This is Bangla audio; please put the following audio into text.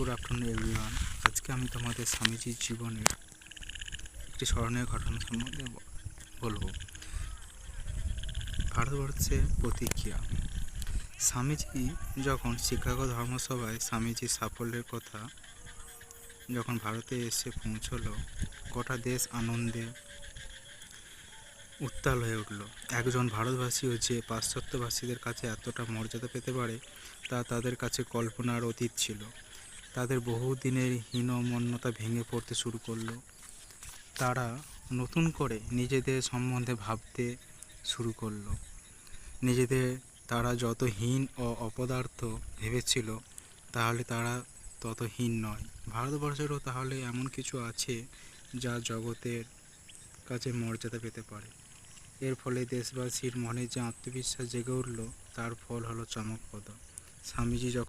Good afternoon everyone. আজকে আমি তোমাদের স্বামীজির জীবনের একটি স্মরণীয় ঘটনা সম্বন্ধে বলবো। ভারতবর্ষের প্রতিক্রিয়া। স্বামীজি যখন শিকাগো ধর্মসভায় স্বামীজির সাফল্যের কথা যখন ভারতে এসে পৌঁছলো, গোটা দেশ আনন্দে উত্তাল হয়ে উঠল। একজন ভারতবাসীও যে পাশ্চাত্যবাসীদের কাছে এতটা মর্যাদা পেতে পারে তা তাদের কাছে কল্পনার অতীত ছিল। তাদের বহুদিনের হীনমন্যতা ভেঙে পড়তে শুরু করলো। তারা নতুন করে নিজেদের সম্বন্ধে ভাবতে শুরু করলো। তারা যত হীন ও অপদার্থ ভেবেছিল, তাহলে তারা তত হীন নয়। ভারতবর্ষেরও তাহলে এমন কিছু আছে যা জগতের কাছে মর্যাদা পেতে পারে। এর ফলে দেশবাসীর মনে যে আত্মবিশ্বাস জেগে উঠল, তার ফল হলো চমকপ্রদ। স্বামীজি যখন